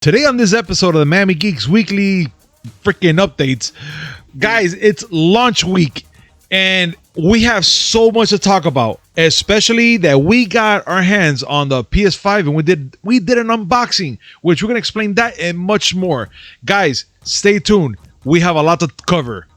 Today on this episode of the Miami Geeks Weekly freaking updates, guys, it's launch week and we have so much to talk about, especially that we got our hands on the Ps5 and we did an unboxing, which we're going to explain that and much more. Guys, stay tuned. We have a lot to cover.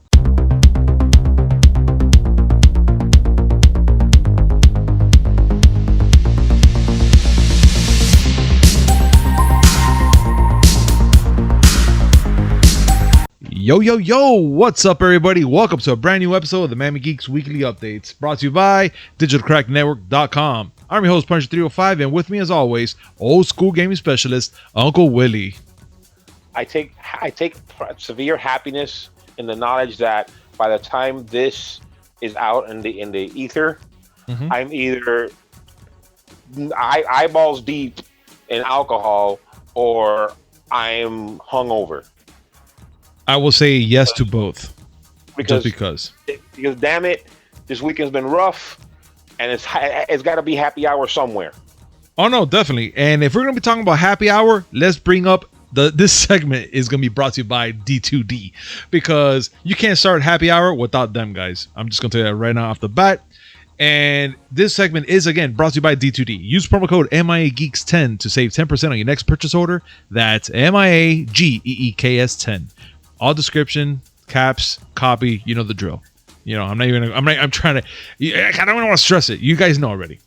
Yo, what's up, everybody? Welcome to a brand new episode of the Miami Geeks Weekly Updates, brought to you by digitalcracknetwork.com. I'm your host, Punch305, and with me, as always, old school gaming specialist, Uncle Willy. I take severe happiness in the knowledge that by the time this is out in the ether, I'm either eyeballs deep in alcohol or I'm hungover. I will say yes to both. Because damn it, this weekend's been rough, and it's got to be happy hour somewhere. Oh no, definitely. And if we're gonna be talking about happy hour, let's bring up this segment is gonna be brought to you by D2D, because you can't start happy hour without them, guys. I'm just gonna tell you that right now off the bat. And this segment is again brought to you by D2D. Use promo code MIAGeeks10 to save 10% on your next purchase order. That's MIAGEEKS10. All description, caps, copy, you know the drill. You know, I'm trying to, I don't want to stress it. You guys know already.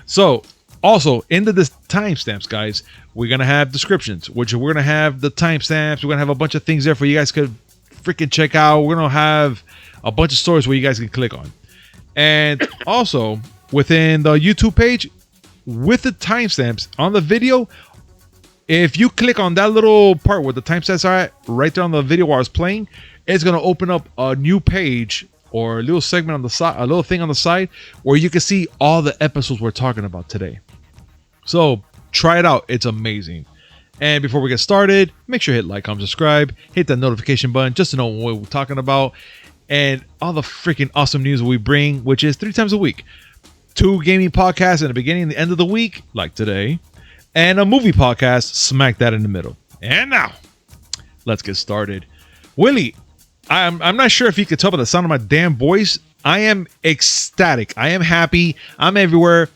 So, also, into this timestamps, guys, we're going to have descriptions, which we're going to have the timestamps. We're going to have a bunch of things there for you guys could freaking check out. We're going to have a bunch of stories where you guys can click on. And also, within the YouTube page, with the timestamps on the video, if you click on that little part where the timestamps are at, right there on the video while it's playing, it's going to open up a new page or a little segment on the side, a little thing on the side where you can see all the episodes we're talking about today. So try it out. It's amazing. And before we get started, make sure you hit like, comment, subscribe, hit that notification button just to know what we're talking about and all the freaking awesome news we bring, which is 3 times a week. 2 gaming podcasts in the beginning and the end of the week, like today. And a movie podcast, smack that in the middle. And now, let's get started. Willie, I'm not sure if you could tell by the sound of my damn voice. I am ecstatic. I am happy. I'm everywhere.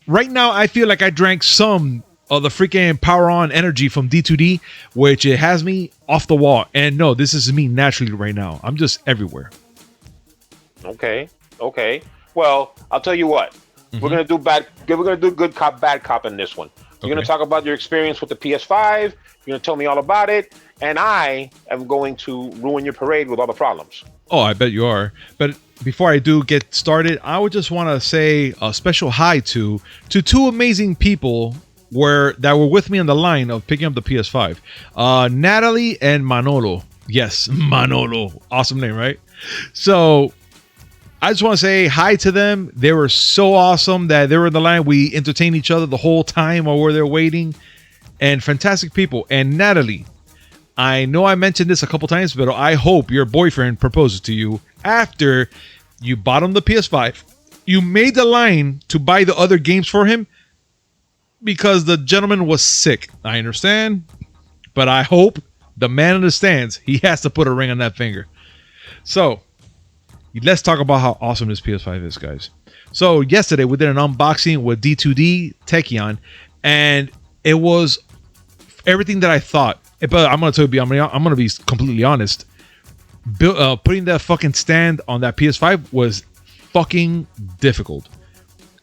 Right now, I feel like I drank some of the freaking Power On energy from D2D, which it has me off the wall. And no, this is me naturally right now. I'm just everywhere. Okay. Well, I'll tell you what. We're gonna do good cop, bad cop in this one. You're going to talk about your experience with the PS5. You're going to tell me all about it. And I am going to ruin your parade with all the problems. Oh, I bet you are. But before I do get started, I would just want to say a special hi to 2 amazing people that were with me on the line of picking up the PS5. Natalie and Manolo. Yes, Manolo. Awesome name, right? So I just want to say hi to them. They were so awesome that they were in the line. We entertained each other the whole time while we're there waiting. And fantastic people. And Natalie, I know I mentioned this a couple times, but I hope your boyfriend proposes to you after you bought him the PS5. You made the line to buy the other games for him because the gentleman was sick. I understand, but I hope the man understands he has to put a ring on that finger. So let's talk about how awesome this PS5 is, guys. So yesterday we did an unboxing with D2D Techion, and it was everything that I thought. But I'm gonna tell you, I'm gonna be completely honest. Putting that fucking stand on that PS5 was fucking difficult.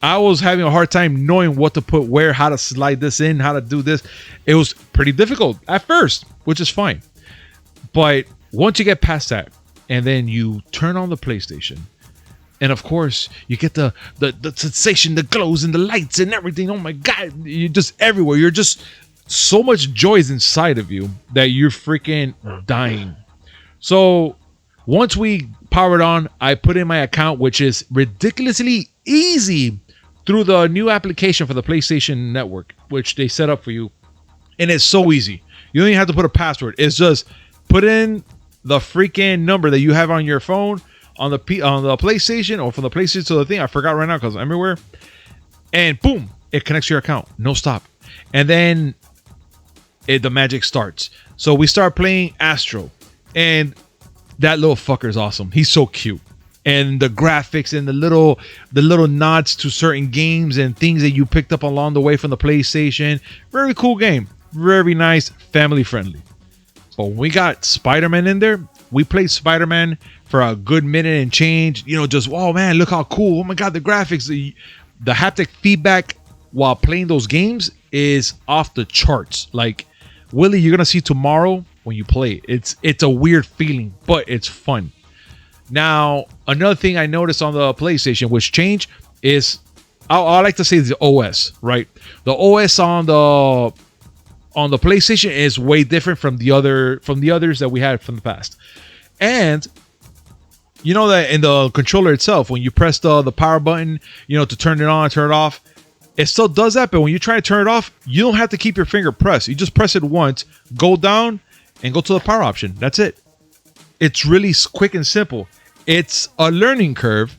I was having a hard time knowing what to put where, how to slide this in, how to do this. It was pretty difficult at first, which is fine. But once you get past that, and then you turn on the PlayStation, and of course you get the sensation, the glows and the lights and everything. Oh my God, you're just everywhere. You're just so much joy is inside of you that you're freaking dying. So once we powered on, I put in my account, which is ridiculously easy through the new application for the PlayStation Network, which they set up for you. And it's so easy. You don't even have to put a password. It's just put in the freaking number that you have on your phone on the PlayStation, or from the PlayStation to the thing. I forgot right now because I'm everywhere. And boom, it connects to your account. No stop. And then the magic starts. So we start playing Astro, and that little fucker is awesome. He's so cute. And the graphics and the little nods to certain games and things that you picked up along the way from the PlayStation. Very cool game. Very nice, family friendly. But when we got Spider-Man in there, we played Spider-Man for a good minute and change. You know, just, oh man, look how cool. Oh my God, the graphics, the haptic feedback while playing those games is off the charts. Like, Willie, you're going to see tomorrow when you play. It's a weird feeling, but it's fun. Now, another thing I noticed on the PlayStation, which changed, is I like to say the OS, right? The OS on the PlayStation is way different from the others that we had from the past. And you know that in the controller itself, when you press the power button, you know, to turn it on, turn it off, it still does that. But when you try to turn it off, you don't have to keep your finger pressed. You just press it once, go down, and go to the power option. That's it. It's really quick and simple. It's a learning curve,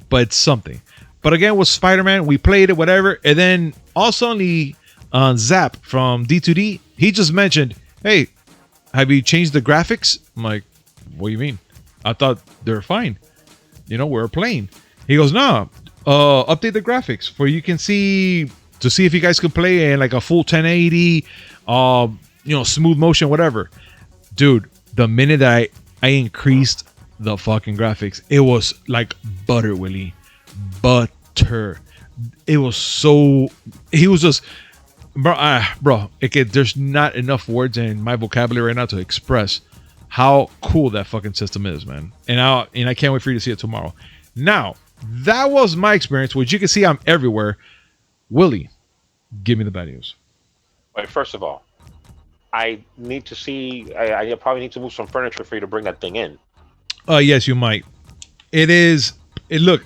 but it's something. But again, with Spider-Man, we played it, whatever. And then also Zap from D2D, he just mentioned, hey, have you changed the graphics? I'm like, what do you mean? I thought they're fine. You know, we're playing. He goes, no, update the graphics for you can see, to see if you guys can play in like a full 1080, smooth motion, whatever. Dude, the minute that I increased the fucking graphics, it was like butter, Willie. Butter. It was so... He was just... Bro, there's not enough words in my vocabulary right now to express how cool that fucking system is, man. And I can't wait for you to see it tomorrow. Now, that was my experience, which you can see I'm everywhere. Willie, give me the bad news. Wait, first of all, I need to see... I probably need to move some furniture for you to bring that thing in. Yes, you might. Look,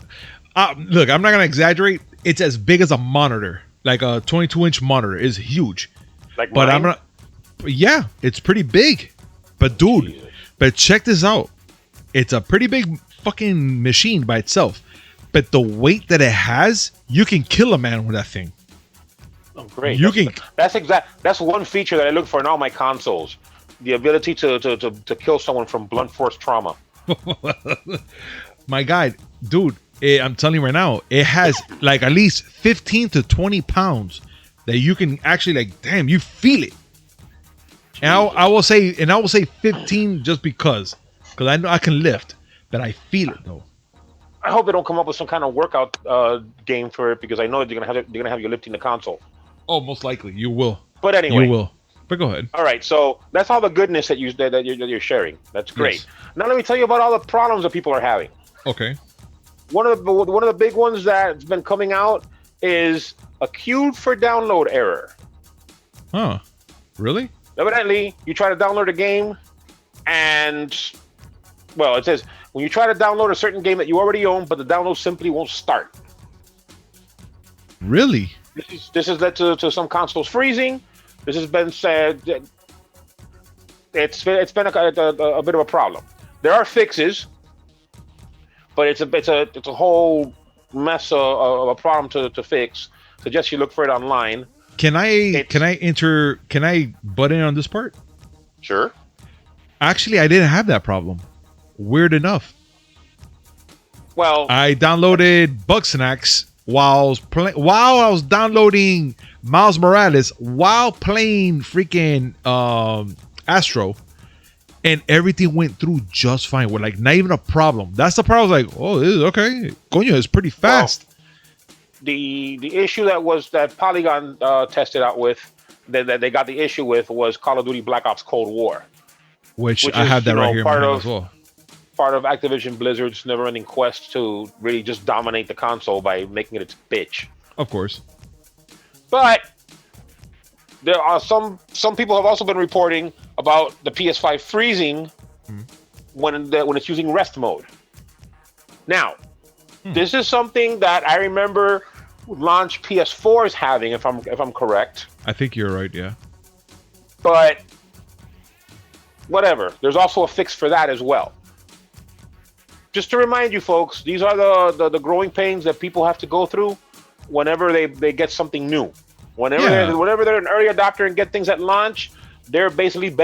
I'm not gonna exaggerate. It's as big as a monitor, like a 22-inch monitor. Is huge. Like but mine? I'm not. Yeah, it's pretty big. But dude, Jesus. but check this out. It's a pretty big fucking machine by itself. But the weight that it has, you can kill a man with that thing. Oh, great! That's one feature that I look for in all my consoles: the ability to kill someone from blunt force trauma. My God, dude, I'm telling you right now, it has like at least 15 to 20 pounds that you can actually, like, damn, you feel it. And I will say 15 just because I know I can lift, but I feel it though. I hope they don't come up with some kind of workout game for it, because I know that they're gonna have you lifting the console. Oh, most likely you will. But anyway, you will. But go ahead. All right, so that's all the goodness that you're sharing. That's great. Yes. Now let me tell you about all the problems that people are having. Okay. One of the big ones that's been coming out is a queued for download error. Huh? Really? Evidently, you try to download a game, and well, it says when you try to download a certain game that you already own, but the download simply won't start. Really? This has led to some consoles freezing. This has been said. It's been a bit of a problem. There are fixes, but it's a whole mess of a problem to fix. Suggest you look for it online. Can I butt in on this part? Sure. Actually, I didn't have that problem. Weird enough. Well, I downloaded Bugsnax while I was downloading Miles Morales while playing freaking Astro, and everything went through just fine. With like not even a problem. That's the problem. I was like, oh, this is okay. Coño, it's pretty fast. Well, the issue that Polygon tested out with, that they got the issue with, was Call of Duty Black Ops Cold War, which I have that right here in my hand as well. Part of Activision Blizzard's never-ending quest to really just dominate the console by making it its bitch. Of course. But there are some people have also been reporting about the PS5 freezing when it's using rest mode. Now, this is something that I remember launch PS4s having, if I'm correct. I think you're right, yeah. But whatever. There's also a fix for that as well. Just to remind you folks, these are the growing pains that people have to go through whenever they get something new. Whenever they're an early adopter and get things at launch, they're basically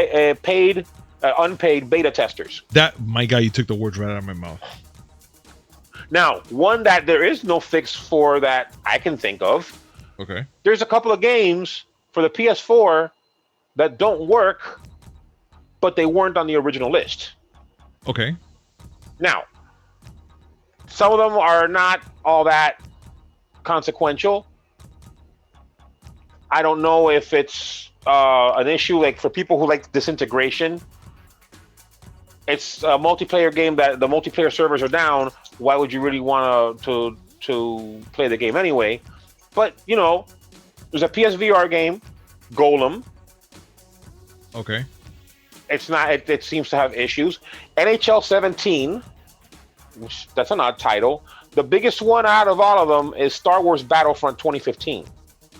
unpaid beta testers. My guy, you took the words right out of my mouth. Now, one that there is no fix for that I can think of. Okay. There's a couple of games for the PS4 that don't work, but they weren't on the original list. Okay. Now, some of them are not all that consequential. I don't know if it's an issue like for people who like disintegration. It's a multiplayer game that the multiplayer servers are down. Why would you really want to play the game anyway? But there's a PSVR game, Golem. Okay. It's not. It seems to have issues. NHL 17, that's an odd title. The biggest one out of all of them is Star Wars Battlefront 2015.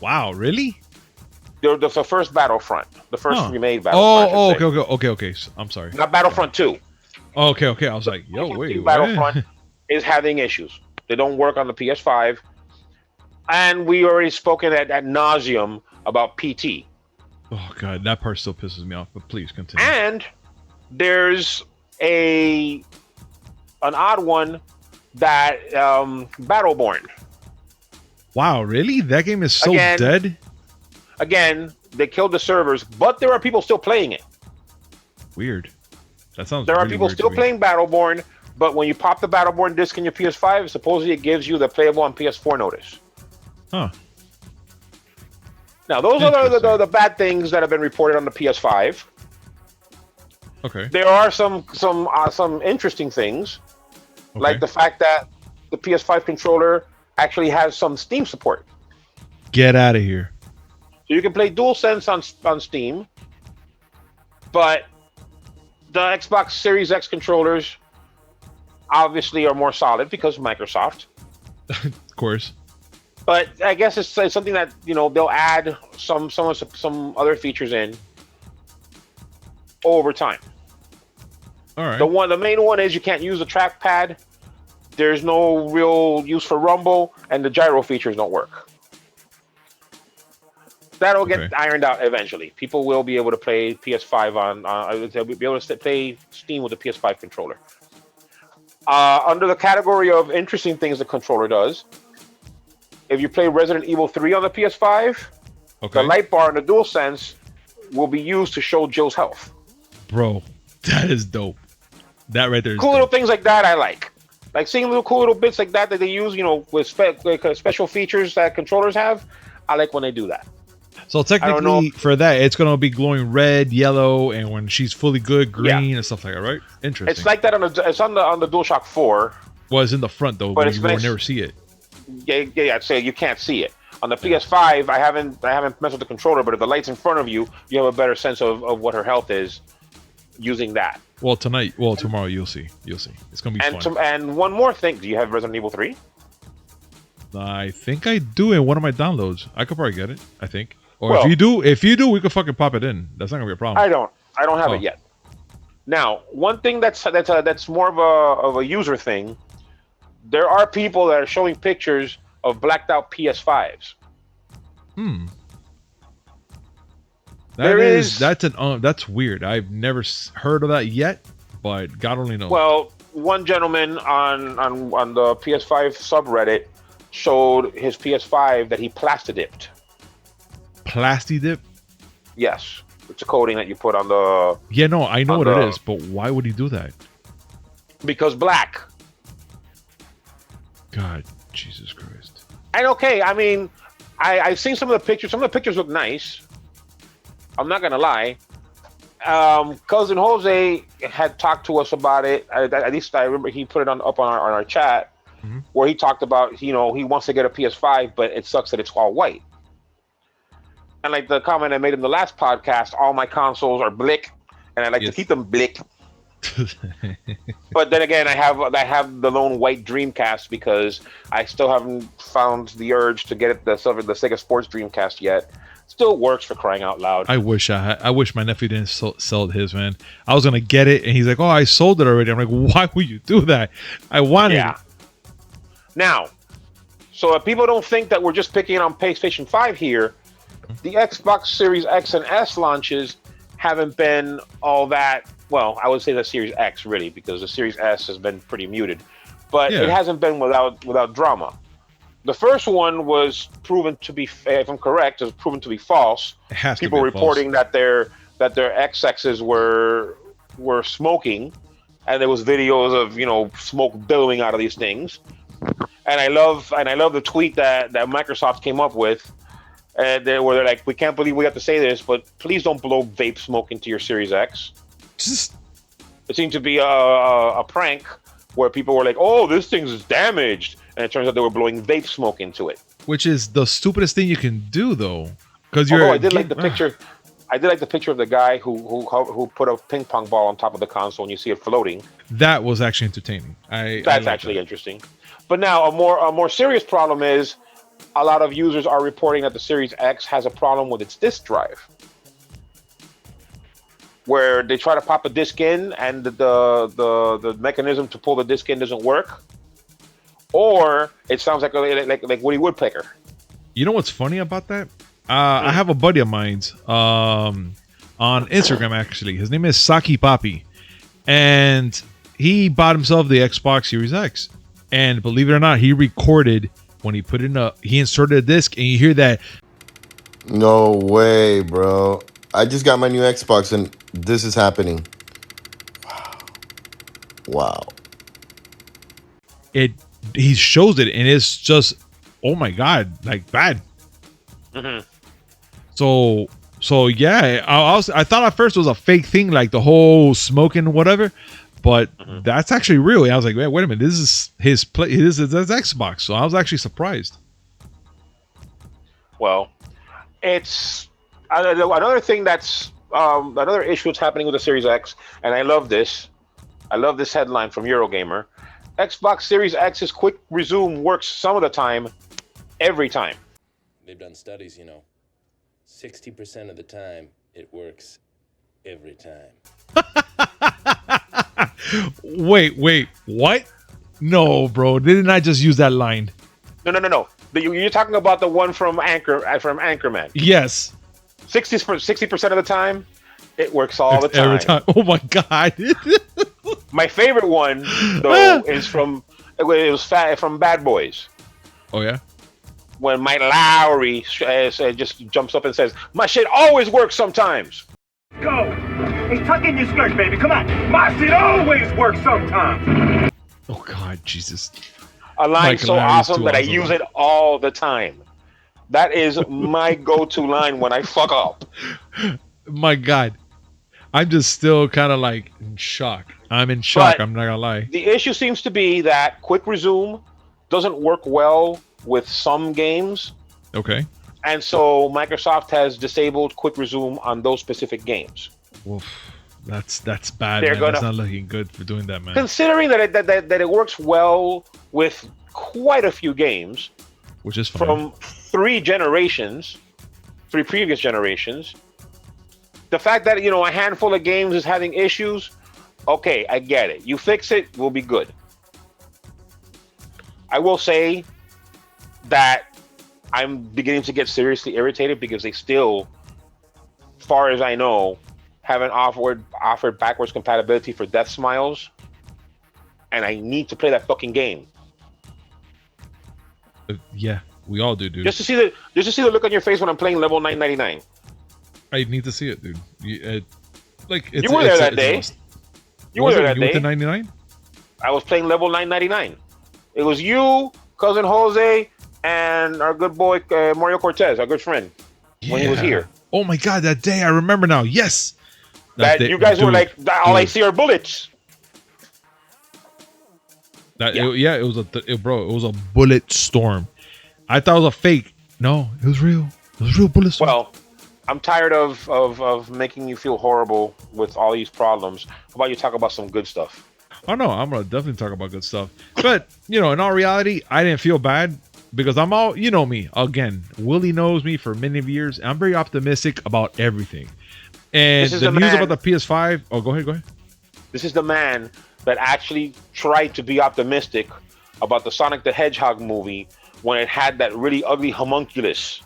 Wow, really? The first Battlefront, the first remade Battlefront. Okay. I'm sorry. Not Battlefront 2. Okay. I was like, wait. Battlefront is having issues. They don't work on the PS5, and we already spoken at nauseum about PT. Oh god, that part still pisses me off. But please continue. And there's an odd one that Battleborn. Wow, really? That game is so dead? Again, they killed the servers, but there are people still playing it. Weird. That sounds. There are people still playing Battleborn, but when you pop the Battleborn disc in your PS5, supposedly it gives you the playable on PS4 notice. Huh. Now, those are the bad things that have been reported on the PS5. Okay. There are some interesting things, like the fact that the PS5 controller actually has some Steam support. Get out of here. So you can play DualSense on Steam, but the Xbox Series X controllers obviously are more solid because Microsoft. Of course. But I guess it's something that they'll add some other features in over time. All right. The main one is you can't use the trackpad. There's no real use for rumble, and the gyro features don't work. That'll get ironed out eventually. People will be able to play PS5 they'll be able to play Steam with the PS5 controller. Under the category of interesting things the controller does, if you play Resident Evil 3 on the PS5, the light bar in the DualSense will be used to show Jill's health. Bro, that is dope. That right there is cool little things like that I like. Like seeing cool little bits like that they use, with special features that controllers have. I like when they do that. So technically, for that, it's going to be glowing red, yellow, and when she's fully good, green and stuff like that, right? Interesting. It's like that on the DualShock 4. Well, it's in the front though, but you will never see it. Yeah. So you can't see it on the PS5. I haven't messed with the controller, but if the light's in front of you, you have a better sense of what her health is using that. Well, tomorrow you'll see. It's going to be fun. And one more thing, do you have Resident Evil 3? I think I do in one of my downloads. I could probably get it. I think. Or if you do, we could fucking pop it in. That's not gonna be a problem. I don't have it yet. Now, one thing that's more of a user thing. There are people that are showing pictures of blacked out PS5s. That's weird. I've never heard of that yet, but God only knows. Well, one gentleman on the PS5 subreddit showed his PS5 that he plasti-dipped. Plasti-dip? Yes. It's a coating that you put on the... Yeah, no, I know what it is, but why would he do that? Because black. God, Jesus Christ. And I mean, I've seen some of the pictures. Some of the pictures look nice. I'm not going to lie. Cousin Jose had talked to us about it. At least I remember he put it up on our chat, where he talked about, he wants to get a PS5, but it sucks that it's all white. And like the comment I made in the last podcast, all my consoles are blick, and I like to keep them blick. But then again, I have the lone white Dreamcast because I still haven't found the urge to get the Sega Sports Dreamcast yet. Still works, for crying out loud. I wish my nephew didn't sell his, man. I was gonna get it, and he's like, "Oh, I sold it already." I'm like, "Why would you do that? I wanted it." Now, so if people don't think that we're just picking on PlayStation 5 here, the Xbox Series X and S launches haven't been all that. Well, I would say the Series X really, because the Series S has been pretty muted, but it hasn't been without drama. The first one was proven to be, if I'm correct, was proven to be false. It has People to be reporting false. that their XXs were smoking, and there was videos of smoke billowing out of these things. And I love the tweet that Microsoft came up with, where they're like, we can't believe we have to say this, but please don't blow vape smoke into your Series X. It seemed to be a prank where people were like, oh, this thing's damaged. And it turns out they were blowing vape smoke into it. Which is the stupidest thing you can do, though. Because I did like the picture. I did like the picture of the guy who put a ping pong ball on top of the console and you see it floating. That was actually entertaining. That's actually interesting. But now a more serious problem is a lot of users are reporting that the Series X has a problem with its disk drive, where they try to pop a disk in and the mechanism to pull the disk in doesn't work, or it sounds like Woody Woodpecker. You know what's funny about that? I have a buddy of mine's on Instagram, actually. His name is Saki Papi, and he bought himself the Xbox Series X. And believe it or not, he recorded when he put in he inserted a disc, and you hear that. No way, bro. I just got my new Xbox and this is happening. Wow. He shows it, and it's just, oh my God, like bad. Mm-hmm. So yeah, I thought at first it was a fake thing, like the whole smoking whatever, but that's actually real. I was like, wait a minute, this is his Xbox. So I was actually surprised. Well, it's another thing that's another issue that's happening with the Series X, and I love this. I love this headline from Eurogamer. Xbox Series X's quick resume works some of the time, every time. They've done studies, 60% of the time it works every time. Wait, what? No, bro, didn't I just use that line? No. You're talking about the one from Anchorman. Yes. 60% of the time, it works all the time. Every time. Oh my God. My favorite one though is from Bad Boys. Oh yeah. When Mike Lowry just jumps up and says, "My shit always works sometimes." Go! Hey, tuck in your skirt, baby. Come on. My shit always works sometimes. Oh God, Jesus. A line so awesome that I use it all the time. That is my go-to line when I fuck up. My God. I'm just still kind of like in shock. I'm in shock. But I'm not gonna lie. The issue seems to be that quick resume doesn't work well with some games. Okay. And so Microsoft has disabled quick resume on those specific games. Oof, that's bad. That's not looking good for doing that, man. Considering that it works well with quite a few games, which is fine. From three previous generations. The fact that a handful of games is having issues, okay, I get it. You fix it, we'll be good. I will say that I'm beginning to get seriously irritated because they still, far as I know, haven't offered backwards compatibility for Death Smiles, and I need to play that fucking game. Yeah, we all do, dude. Just to see the look on your face when I'm playing level 999. I need to see it, dude. You were there that day. You were there that day. You went to 99? I was playing level 999. It was you, cousin Jose, and our good boy Mario Cortez, our good friend, when he was here. Oh my God, that day! I remember now. Yes. That you guys were like, all I see are bullets. It was it was a bullet storm. I thought it was a fake. No, it was real. It was a real bullet storm. Well, I'm tired of making you feel horrible with all these problems. How about you talk about some good stuff? Oh no, I'm gonna definitely talk about good stuff. But in all reality, I didn't feel bad because I'm all, me. Again, Willie knows me for many years. I'm very optimistic about everything. And the news about the PS5. Oh, go ahead. This is the man that actually tried to be optimistic about the Sonic the Hedgehog movie when it had that really ugly homunculus.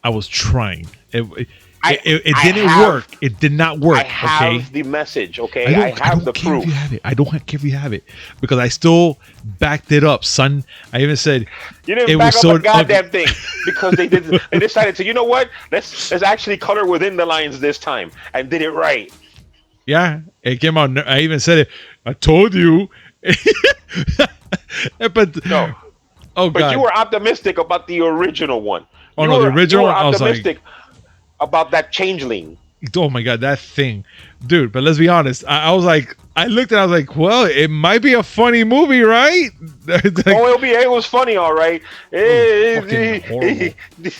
I was trying. It I didn't have- work. It did not work. I have okay. the message. Okay, I have the care proof. if you have it. I don't care if you have it because I still backed it up, son. I even said You didn't it back was up so a goddamn thing because they decided to. You know what? Let's actually color within the lines this time and did it right. Yeah, it came out. I even said it. I told you. But No. oh But god. you were optimistic about the original one. Oh, You no, the were- original You were one, I was like- optimistic about that changeling. Oh my god, that thing, dude! But let's be honest. I was like, I looked and I was like, well, it might be a funny movie, right? Like, It was funny, all right. fucking horrible.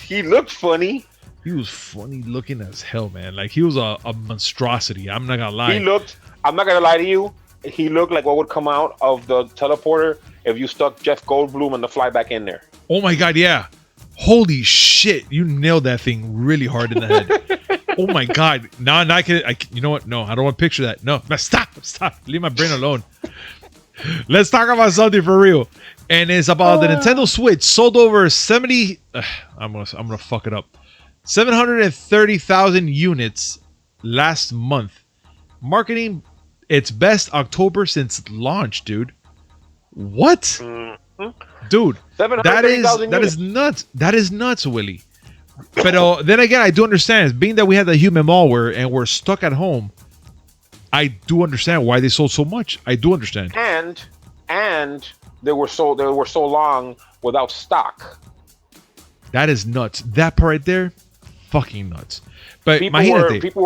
He looked funny. he was funny looking as hell, man. Like he was a monstrosity. I'm not gonna lie. I'm not gonna lie to you. He looked like what would come out of the teleporter if you stuck Jeff Goldblum and the fly back in there. Oh my god, yeah. Holy shit, you nailed that thing really hard in the head. Oh my god. Now I can. You know what? No, I don't want to picture that. No, stop. Leave my brain alone. Let's talk about something for real. And it's about the Nintendo Switch sold over 70. I'm gonna fuck it up. 730,000 units last month, marketing its best October since launch, dude. What? Mm-hmm. Dude, that is nuts. That is nuts, Willie. But then again, I do understand. Being that we had the human malware and we're stuck at home, I do understand why they sold so much. I do understand. And they were so long without stock. That is nuts. That part right there, fucking nuts. But People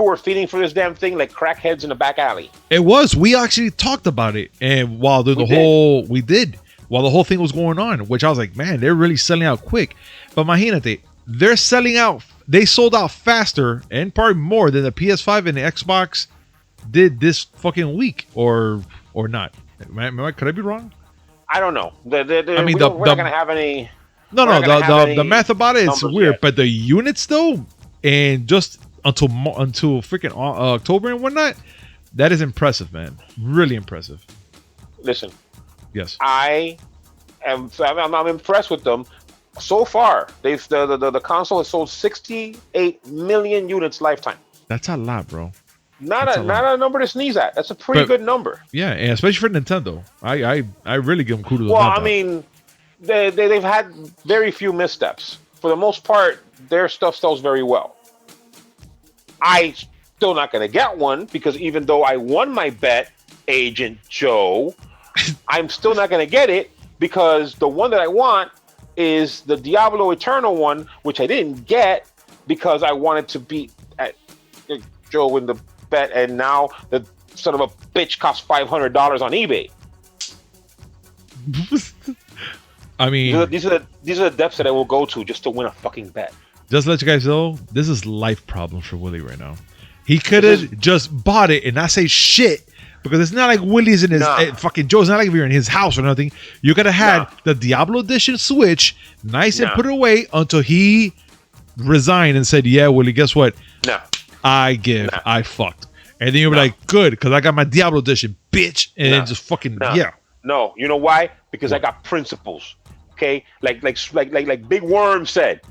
were feeding for this damn thing like crackheads in a back alley. it was. We actually talked about it, and while the whole thing was going on, which I was like, man, they're really selling out quick. But imagínate, they're selling out. They sold out faster and probably more than the PS5 and the Xbox did this fucking week, or not. Could I be wrong? I don't know. I mean, we're not gonna have any. No, we're not gonna have the any math about it is numbers weird, yet. but the units though, and just until freaking October and whatnot, that is impressive, man. Really impressive. Listen, Yes. I'm impressed with them. So far, the console has sold 68 million units lifetime. That's a lot, bro. Not a number to sneeze at. That's a pretty good number. Yeah, and especially for Nintendo. I really give them kudos. Well, on I that. mean, they've had very few missteps. For the most part, their stuff sells very well. I still not going to get one because even though I won my bet, Agent Joe, I'm still not going to get it because the one that I want is the Diablo Eternal one, which I didn't get because I wanted to beat Joe in the bet, and now the son of a bitch costs $500 on eBay. I mean, These are the depths that I will go to just to win a fucking bet. just to let you guys know, this is life problem for Willie right now. He could have just bought it and not say shit because it's not like Willie's in his fucking Joe's not like if you're in his house or nothing. You could have had the Diablo Edition Switch nice and put it away until he resigned and said, "Yeah, Willie, guess what? No, I fucked." And then you'll be like, "Good, because I got my Diablo Edition, bitch," and then just fucking No, you know why? Because I got principles. Okay, like Big Worm said,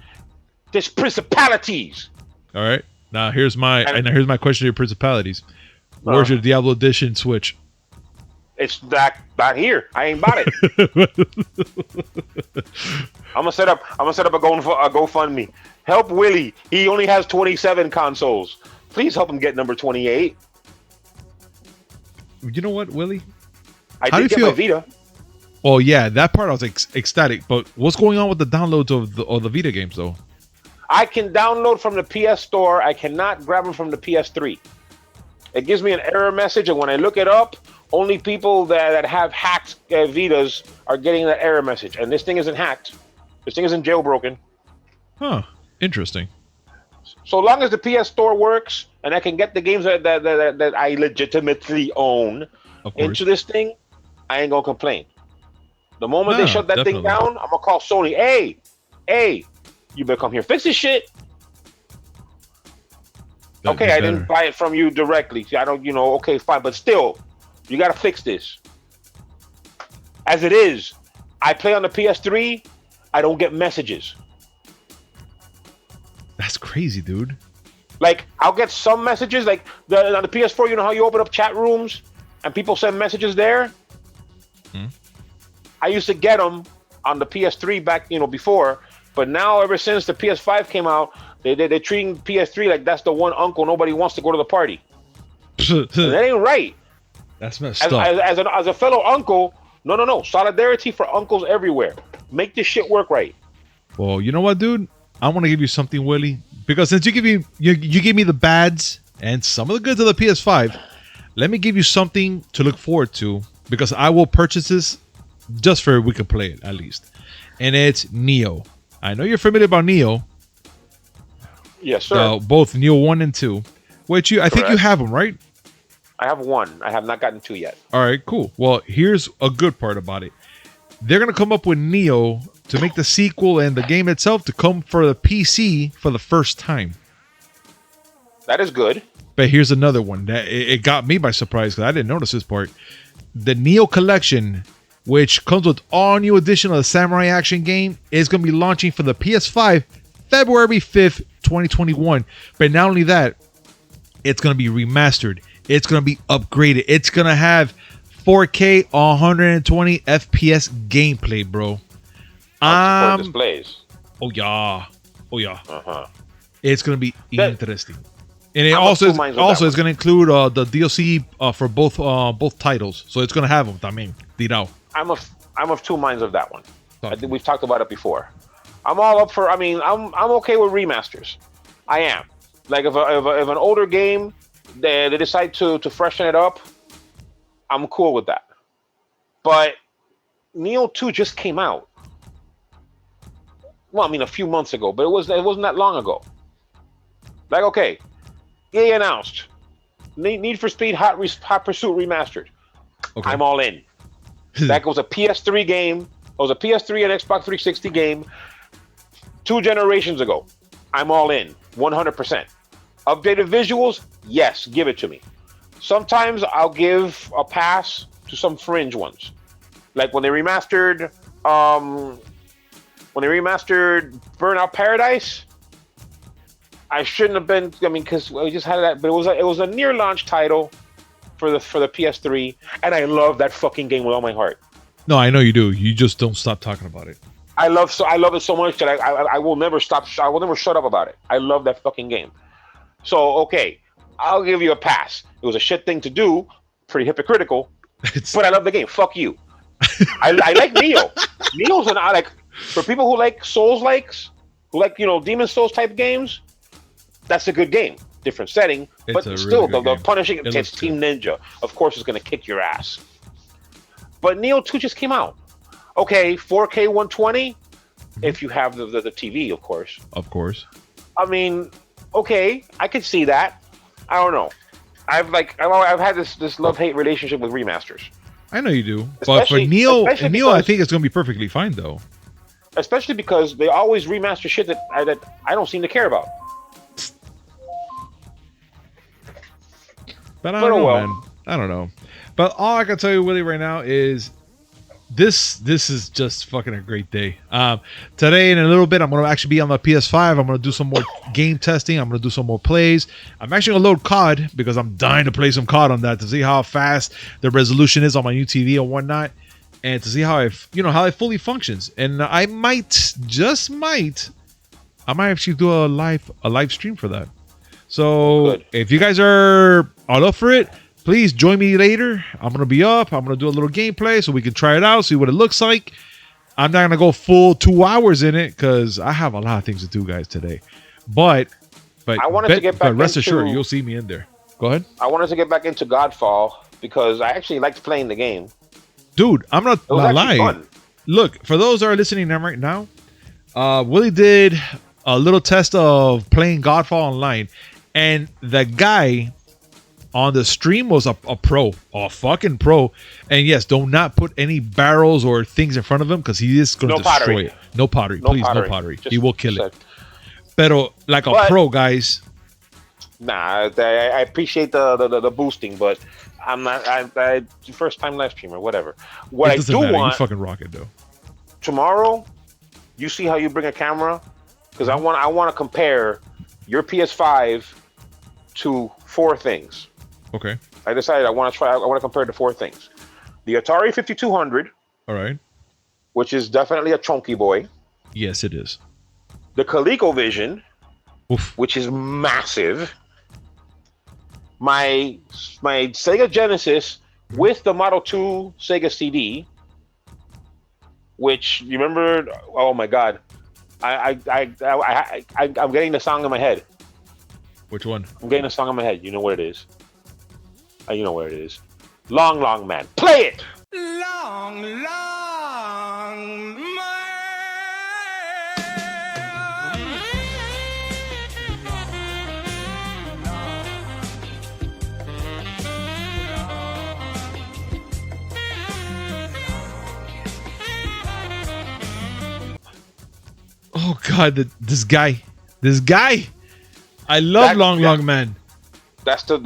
there's principalities. All right. Now here's my question to your principalities. Where's your Diablo Edition Switch? It's not here. I ain't bought it. I'm gonna set up a GoFundMe. Help Willie. He only has 27 consoles. Please help him get number 28. You know what, Willie? I How did do get you my Vita. Oh yeah, that part I was ecstatic. But what's going on with the downloads of the Vita games though? I can download from the PS Store. I cannot grab them from the PS3. It gives me an error message, and when I look it up, only people that have hacked Vitas are getting that error message. And this thing isn't hacked. This thing isn't jailbroken. Huh. Interesting. So long as the PS Store works and I can get the games that I legitimately own into this thing, I ain't gonna complain. The moment they shut that thing down, I'm gonna call Sony. Hey, you better come here, fix this shit. Okay, I didn't buy it from you directly. I don't, okay, fine, but still, you gotta fix this. As it is, I play on the PS3, I don't get messages. That's crazy, dude. Like, I'll get some messages, like on the PS4. You know how you open up chat rooms and people send messages there. I used to get them on the PS3 back, before. But now, ever since the PS5 came out, they're treating PS3 like that's the one uncle nobody wants to go to the party. That ain't right. That's messed up. As a fellow uncle, no. Solidarity for uncles everywhere. Make this shit work right. Well, you know what, dude? I want to give you something, Willie, because since you gave me the bads and some of the goods of the PS5, let me give you something to look forward to, because I will purchase this just for we can play it at least, and it's Nioh. I know you're familiar about Nioh. Yes, sir. Both Nioh 1 and 2, which I think you have them, right? I have 1. I have not gotten 2 yet. All right, cool. Well, here's a good part about it. They're going to come up with Nioh to make the sequel and the game itself to come for the PC for the first time. That is good. But here's another one that it got me by surprise because I didn't notice this part. The Nioh Collection, which comes with all new edition of the Samurai action game, is going to be launching for the PS5 February 5th, 2021. But not only that, it's going to be remastered. It's going to be upgraded. It's going to have 4K 120 FPS gameplay, bro. Displays. Oh yeah. Uh-huh. It's going to be interesting. And it also is going to include the DLC for both titles. So it's going to have them. También, tirado. I'm of 2 minds of that one. I think we've talked about it before. I'm all up for. I'm okay with remasters. I am. Like if an older game they decide to freshen it up, I'm cool with that. But Nioh 2 just came out. Well, a few months ago, but it wasn't that long ago. Like, okay, EA announced Need for Speed Hot Pursuit Remastered. Okay. I'm all in. That was a PS3 game. It was a PS3 and Xbox 360 game 2 generations ago. I'm all in, 100%. Updated visuals, yes, give it to me. Sometimes I'll give a pass to some fringe ones, like when they remastered Burnout Paradise. I shouldn't have been. Because we just had that, but it was a near launch title for the PS3, and I love that fucking game with all my heart. No, I know you do. You just don't stop talking about it. I love it so much that I will never stop. I will never shut up about it. I love that fucking game. So okay, I'll give you a pass. It was a shit thing to do, pretty hypocritical, but I love the game. Fuck you. I like Nioh. Nioh's for people who like Souls-likes, who like Demon Souls type games. That's a good game. Different setting, but still the punishing. It's Team Ninja. Of course, is going to kick your ass. But Nioh 2 just came out. Okay, 4K 120, if you have the TV, of course. Of course. Okay, I could see that. I don't know. I've had this love-hate relationship with remasters. I know you do. But for Nioh, I think it's going to be perfectly fine, though. Especially because they always remaster shit that I don't seem to care about. But I don't know, man. I don't know. But all I can tell you, Willie, right now is this is just fucking a great day. Today, in a little bit, I'm going to actually be on my PS5. I'm going to do some more game testing. I'm going to do some more plays. I'm actually going to load COD because I'm dying to play some COD on that to see how fast the resolution is on my new TV and whatnot, and to see how how it fully functions. And I might actually do a live stream for that. So if you guys are all up for it, please join me later. I'm going to be up. I'm going to do a little gameplay so we can try it out, see what it looks like. I'm not going to go full 2 hours in it because I have a lot of things to do, guys, today. But I wanted to get back rest assured, you'll see me in there. Go ahead. I wanted to get back into Godfall because I actually liked playing the game. Dude, I'm not lying. Fun. Look, for those that are listening right now, Willie did a little test of playing Godfall online. And the guy on the stream was a pro, a fucking pro. And yes, do not put any barrels or things in front of him because he is going to destroy it. No pottery. Please, no pottery. He will kill it. Pero like a pro, guys. Nah, I appreciate the boosting, but I'm not. I first time live streamer, whatever. What I do want, you fucking rock it though. Tomorrow, you see how you bring a camera, because I want to compare your PS5 to 4 things. Okay. I decided I want to compare it to 4 things. The Atari 5200, All right. which is definitely a chunky boy. Yes, it is. The ColecoVision, Oof. which is massive. My Sega Genesis with the Model 2 Sega CD, which you remember? Oh my God, I'm getting the song in my head. Which one? I'm getting a song in my head. You know what it is? You know where it is. Long, long man. Play it. Long, long man. Oh God, this guy. I love Long Man. That's the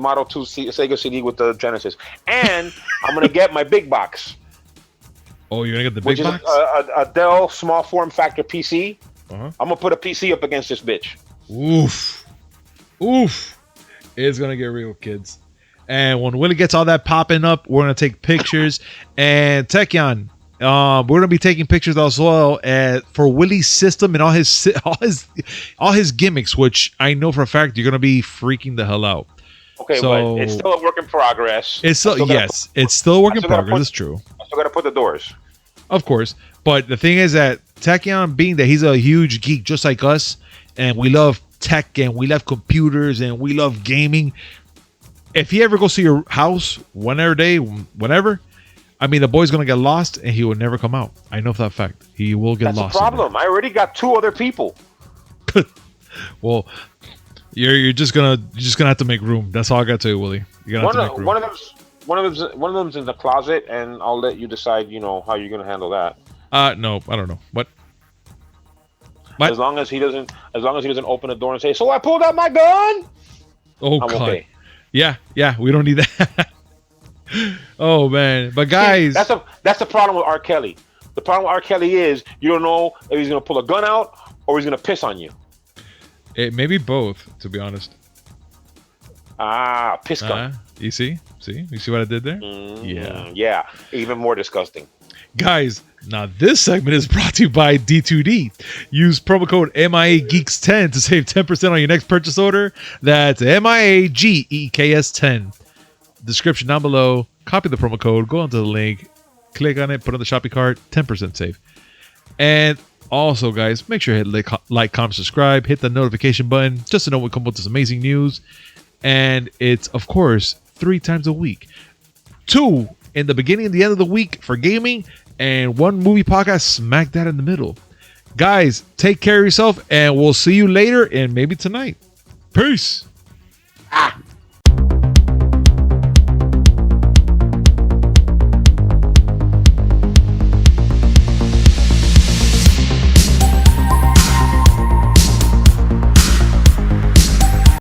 Model 2 Sega CD with the Genesis, and I'm gonna get my big box. Oh, you're gonna get the Which big is box? a Dell small form factor PC. Uh-huh. I'm gonna put a PC up against this bitch. Oof. It's gonna get real, kids. And when Willie gets all that popping up, we're gonna take pictures. And Tekyan, we're gonna be taking pictures as well for Willie's system and all his gimmicks, which I know for a fact you're gonna be freaking the hell out. Okay, So- but it's still a work in progress. It's still it's still a work in progress. It's true. I still gotta put the doors. Of course. But the thing is that Tekyan, being that he's a huge geek just like us, and we love tech and we love computers and we love gaming, if he ever goes to your house whenever, I mean, the boy's going to get lost and he will never come out. I know for that fact. He will get That's lost. a problem. I already got 2 other people. Well, you're just gonna have to make room. That's all I got to tell you, Willie. You're gonna have to make room. One of them's in the closet, and I'll let you decide. You know how you're gonna handle that. No, I don't know. What? As long as he doesn't open the door and say, "So I pulled out my gun." Oh I'm God. okay. Yeah, we don't need that. Oh man, but guys, That's the problem with R. Kelly. The problem with R. Kelly is you don't know if he's gonna pull a gun out or he's gonna piss on you. it may be both, to be honest. Piss gun. You see what I did there? Yeah, even more disgusting. Guys, now this segment is brought to you by D2D. Use promo code MIAGeeks10 to save 10% on your next purchase order. That's MIAGEKS10. Description down below. Copy the promo code. Go onto the link. Click on it. Put on the shopping cart. 10% save. And also, guys, make sure you hit like, comment, subscribe. Hit the notification button just to know when we come up with this amazing news. And it's, of course, 3 times a week. 2 in the beginning and the end of the week for gaming. And 1 movie podcast smack that in the middle. Guys, take care of yourself. And we'll see you later and maybe tonight. Peace.